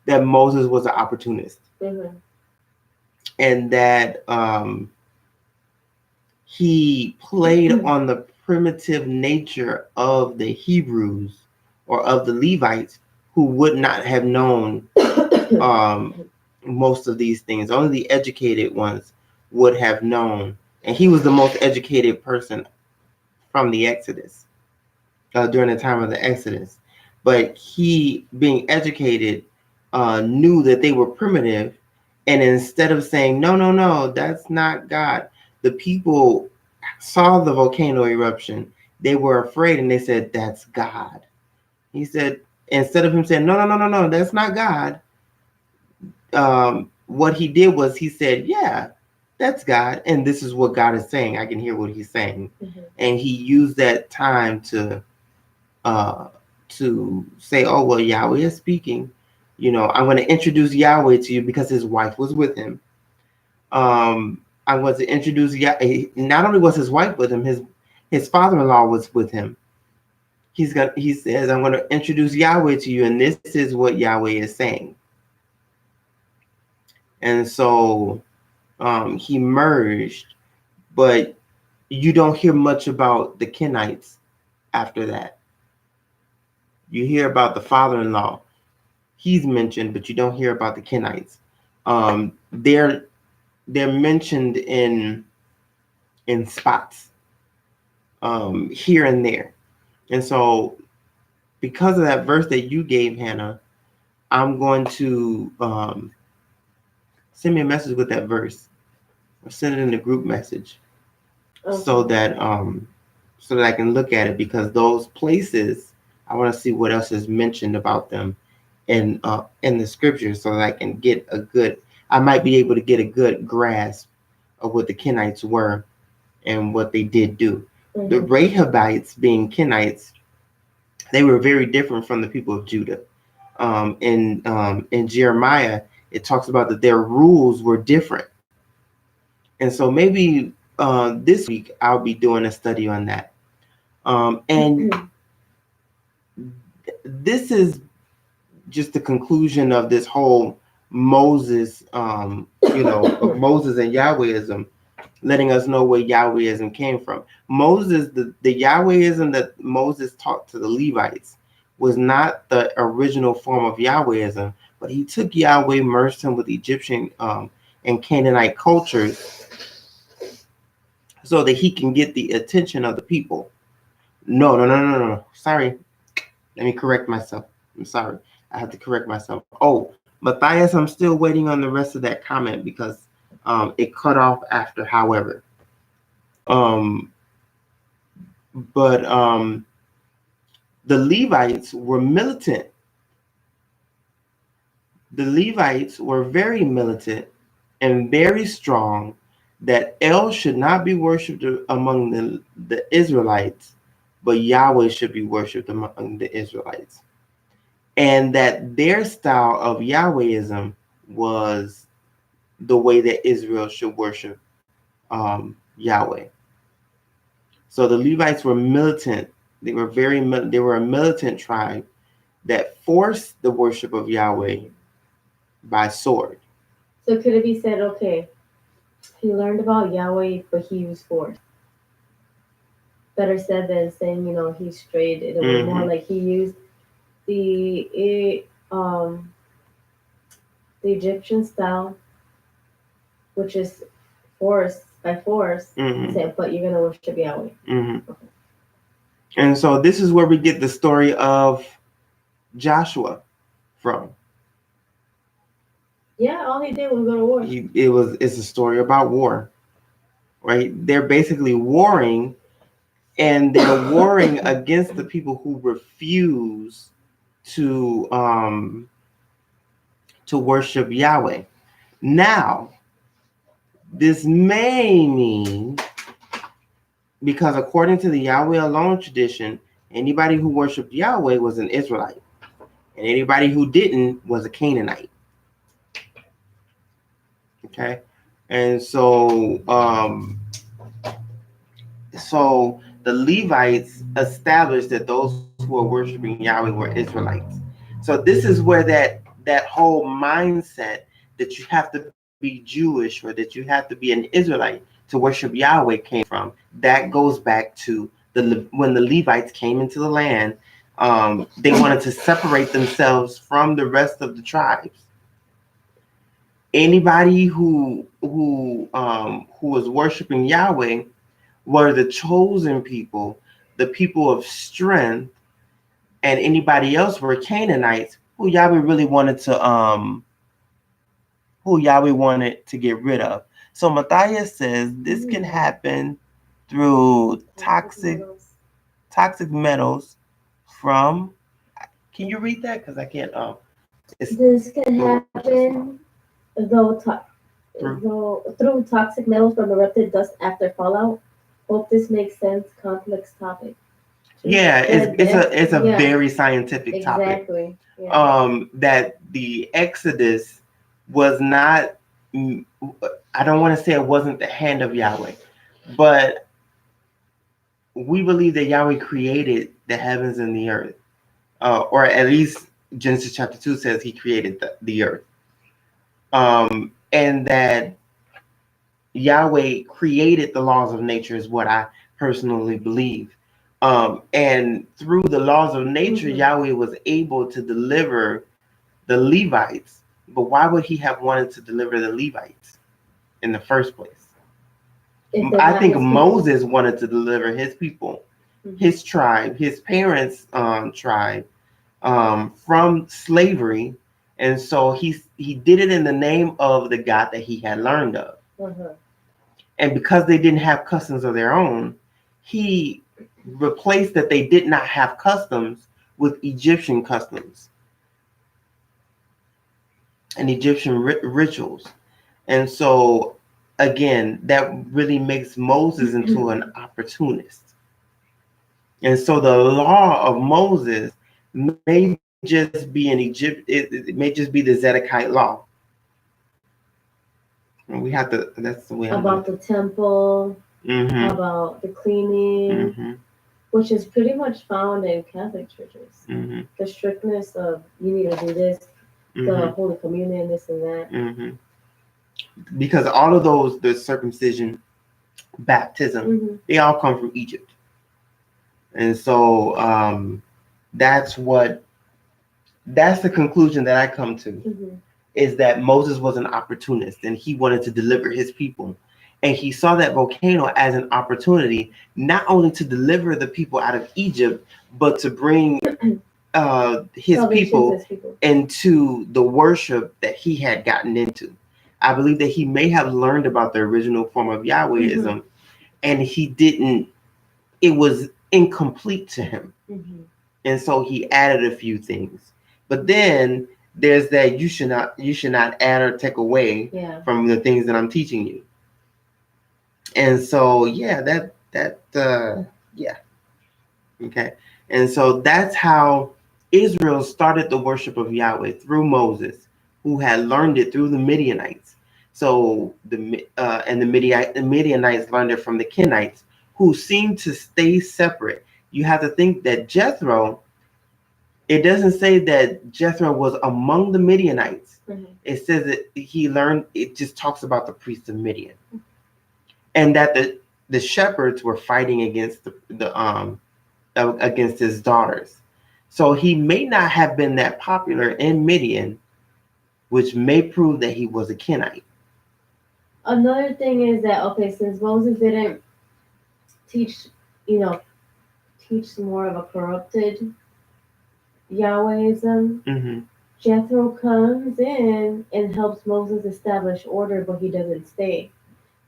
that Moses was an opportunist. And that he played on the primitive nature of the Hebrews or of the Levites, who would not have known most of these things. Only the educated ones would have known. And he was the most educated person from the Exodus, during the time of the Exodus. But he, being educated, knew that they were primitive. And instead of saying, no, that's not God, the people saw the volcano eruption. They were afraid and they said, that's God. He said, instead of him saying, no, that's not God, what he did was he said, yeah, that's God, and this is what God is saying. I can hear what He's saying, Mm-hmm. and He used that time uh, to say, "Oh well, Yahweh is speaking." I'm going to introduce Yahweh to you because His wife was with Him. I was to introduce Not only was His wife with Him, his father-in-law was with Him. He says, "I'm going to introduce Yahweh to you, and this is what Yahweh is saying." And so He merged, but you don't hear much about the Kenites after that. You hear about the father-in-law. He's mentioned, but you don't hear about the Kenites. They're mentioned in spots here and there. And so, because of that verse that you gave, Hannah, I'm going to send me a message with that verse, or send it in the group message, Okay. So that I can look at it, because those places I want to see what else is mentioned about them in the scriptures, so that I can get I might be able to get a good grasp of what the Kenites were and what they did do. Mm-hmm. The Rahabites, being Kenites, they were very different from the people of Judah. In Jeremiah, it talks about that their rules were different. And so maybe this week I'll be doing a study on that. And this is just the conclusion of this whole Moses, Moses and Yahwism, letting us know where Yahwism came from. The Yahwism that Moses taught to the Levites was not the original form of Yahwism, but he took Yahweh, merged him with Egyptian and Canaanite cultures, so that he can get the attention of the people. No. Sorry. Let me correct myself. I'm sorry. I have to correct myself. Oh, Matthias, I'm still waiting on the rest of that comment, because it cut off after however. But the Levites were militant. The Levites were very militant and very strong, that El should not be worshipped among the Israelites, but Yahweh should be worshipped among the Israelites. And that their style of Yahwism was the way that Israel should worship Yahweh. So the Levites were militant. They were a militant tribe that forced the worship of Yahweh by sword. So could it be said, okay, he learned about Yahweh, but he used force? Better said than saying, he strayed. It was more like he used the Egyptian style, which is force by force, say, but you're gonna worship Yahweh. Okay. And so this is where we get the story of Joshua from. Yeah, all he did was go to war. It's a story about war, right? They're basically warring, and they're warring against the people who refuse to worship Yahweh. Now, this may mean, because according to the Yahweh alone tradition, anybody who worshiped Yahweh was an Israelite, and anybody who didn't was a Canaanite. Okay, and so the Levites established that those who were worshiping Yahweh were Israelites. So this is where that whole mindset that you have to be Jewish, or that you have to be an Israelite to worship Yahweh came from. That goes back to when the Levites came into the land. They wanted to separate themselves from the rest of the tribes. Anybody who was worshiping Yahweh were the chosen people, the people of strength, and anybody else were Canaanites who Yahweh really wanted to get rid of. So Matthias says this can happen through toxic metals from. Can you read that? Because I can't. This can happen though through. So, through toxic metals from erupted dust after fallout. Hope this makes sense. Complex topic. True. Yeah, it's a Yeah, very scientific topic. exactly. Yeah. That the Exodus was not. mm, I don't want to say it wasn't the hand of Yahweh, but we believe that Yahweh created the heavens and the earth, or at least Genesis chapter 2 says He created the earth, and that Yahweh created the laws of nature is what I personally believe. And through the laws of nature, Yahweh was able to deliver the Levites. But why would He have wanted to deliver the Levites in the first place? I think Moses wanted to deliver his people, his tribe, his parents' tribe, from slavery, and so he did it in the name of the God that he had learned of. And because they didn't have customs of their own, he replaced that they did not have customs with Egyptian customs and Egyptian rituals. And so, again, that really makes Moses into an opportunist. And so the law of Moses may just be an it may just be the Zedekiah law. And we have to, that's the way about the temple, about the cleaning, which is pretty much found in Catholic churches. The strictness of you need to do this, the Holy Communion, this and that. Because all of those, the circumcision, baptism, they all come from Egypt. And so that's the conclusion that I come to, is that Moses was an opportunist and he wanted to deliver his people. And he saw that volcano as an opportunity, not only to deliver the people out of Egypt, but to bring his people into the worship that he had gotten into. I believe that he may have learned about the original form of Yahwism, and he didn't, it was incomplete to him. And so he added a few things. But then there's that you should not add or take away from the things that I'm teaching you. And so yeah, okay. And so that's how Israel started the worship of Yahweh, through Moses, who had learned it through the Midianites. So the Midianites learned it from the Kenites, who seemed to stay separate. You have to think that Jethro, it doesn't say that Jethro was among the Midianites. It says that he learned, it just talks about the priests of Midian. And that the shepherds were fighting against against his daughters. So he may not have been that popular in Midian, which may prove that he was a Kenite. Another thing is that, okay, since Moses didn't teach, teach more of a corrupted Yahwism, Jethro comes in and helps Moses establish order, but he doesn't stay.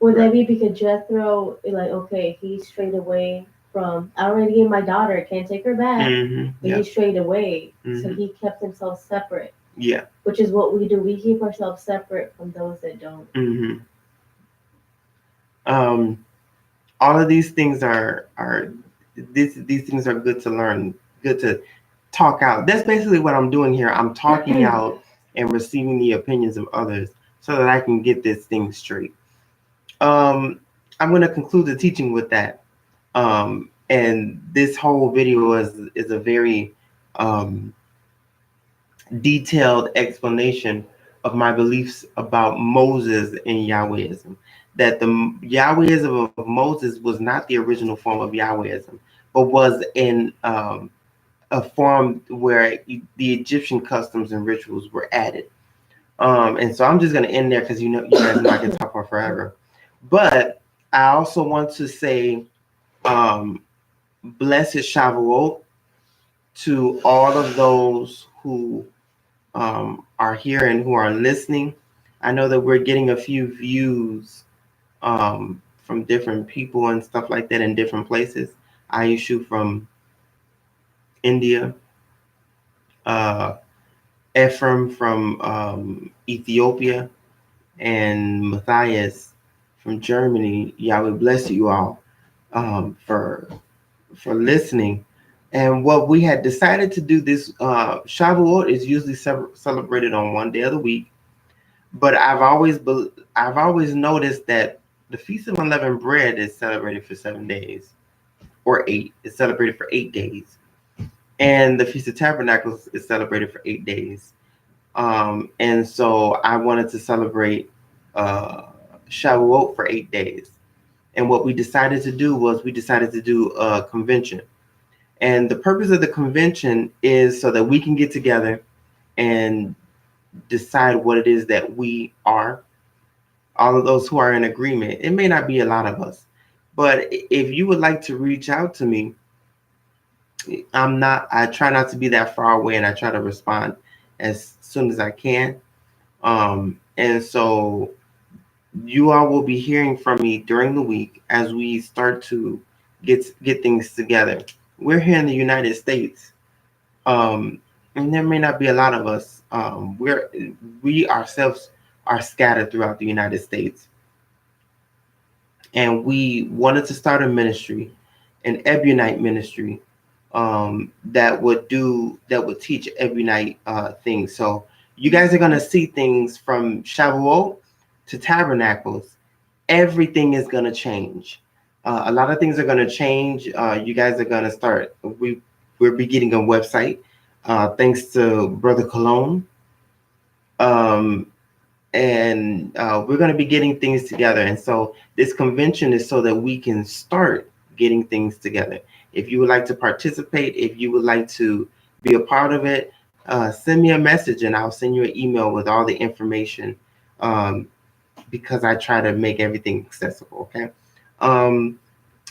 Would that be because Jethro is like, okay, he strayed away from, I already gave my daughter, can't take her back, but he strayed away, so he kept himself separate. Yeah. Which is what we do. We keep ourselves separate from those that don't. All of these things are these things are good to learn, good to talk out. That's basically what I'm doing here. I'm talking out and receiving the opinions of others so that I can get this thing straight. I'm going to conclude the teaching with that. And this whole video is a very detailed explanation of my beliefs about Moses and Yahwism. That the Yahwism of Moses was not the original form of Yahwism, but was in a form where the Egyptian customs and rituals were added. And so I'm just going to end there because you guys know I can talk for forever. But I also want to say blessed Shavuot to all of those who are here and who are listening. I know that we're getting a few views from different people and stuff like that in different places. Aishu from India, Ephraim from Ethiopia, and Matthias from Germany. Yahweh bless you all for listening. And what we had decided to do this Shavuot is usually celebrated on one day of the week, but I've always noticed that the Feast of Unleavened Bread is celebrated for 7 days or eight. It's celebrated for 8 days, and the Feast of Tabernacles is celebrated for 8 days. And so I wanted to celebrate uh, Shavuot for 8 days. And what we decided to do was we decided to do a convention. And the purpose of the convention is so that we can get together and decide what it is that we are. All of those who are in agreement. It may not be a lot of us, but if you would like to reach out to me, I try not to be that far away and I try to respond as soon as I can. And so you all will be hearing from me during the week as we start to get things together. We're here in the United States, um, and there may not be a lot of us. We ourselves are scattered throughout the United States, and we wanted to start a ministry, an Ebionite ministry, that would teach Ebionite things. So you guys are gonna see things from Shavuot to Tabernacles. Everything is gonna change. A lot of things are gonna change. You guys are gonna start. We're beginning a website, thanks to Brother Cologne. Um, and we're going to be getting things together. And so this convention is so that we can start getting things together. If you would like to participate, if you would like to be a part of it, send me a message and I'll send you an email with all the information, um, because I try to make everything accessible. Okay. Um,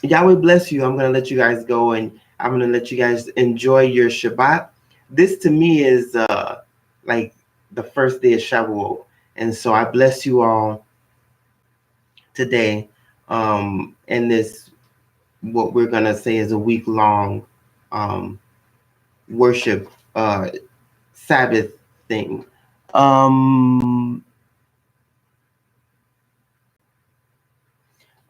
Yahweh bless you. I'm going to let you guys go and I'm going to let you guys enjoy your Shabbat. This to me is like the first day of Shavuot. And so I bless you all today. And this, what we're going to say is a week long um, worship Sabbath thing. Um,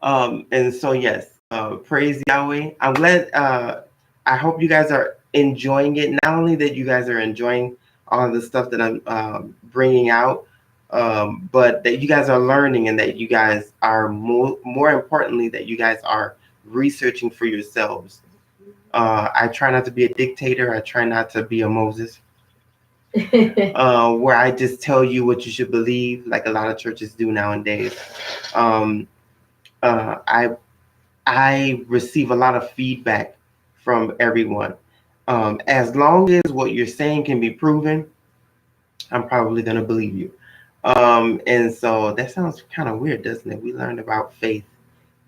and so, yes, praise Yahweh. I'm glad. I hope you guys are enjoying it. Not only that you guys are enjoying all of the stuff that I'm bringing out, but that you guys are learning and that you guys are more importantly, that you guys are researching for yourselves. I try not to be a dictator. I try not to be a Moses, where I just tell you what you should believe, like a lot of churches do nowadays. Um, uh, I I receive a lot of feedback from everyone. As long as what you're saying can be proven, I'm probably going to believe you. And so that sounds kind of weird, doesn't it? We learned about faith,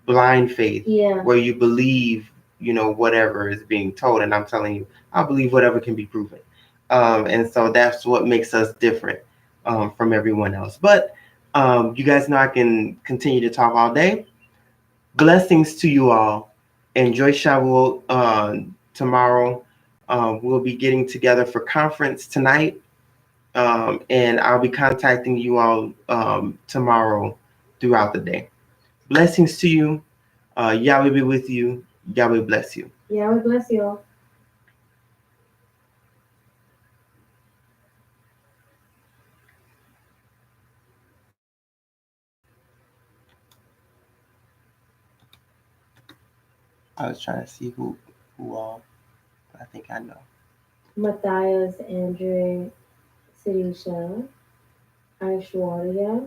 blind faith, Yeah. where you believe, whatever is being told. And I'm telling you, I believe whatever can be proven. And so that's what makes us different from everyone else. But you guys know I can continue to talk all day. Blessings to you all. Enjoy Shavuot tomorrow. We'll be getting together for conference tonight, and I'll be contacting you all tomorrow throughout the day. Blessings to you. Yahweh be with you. Yahweh bless you. Yahweh bless you all. I was trying to see who all. I think I know. Matthias, Andre, Sirisha, Aishwarya,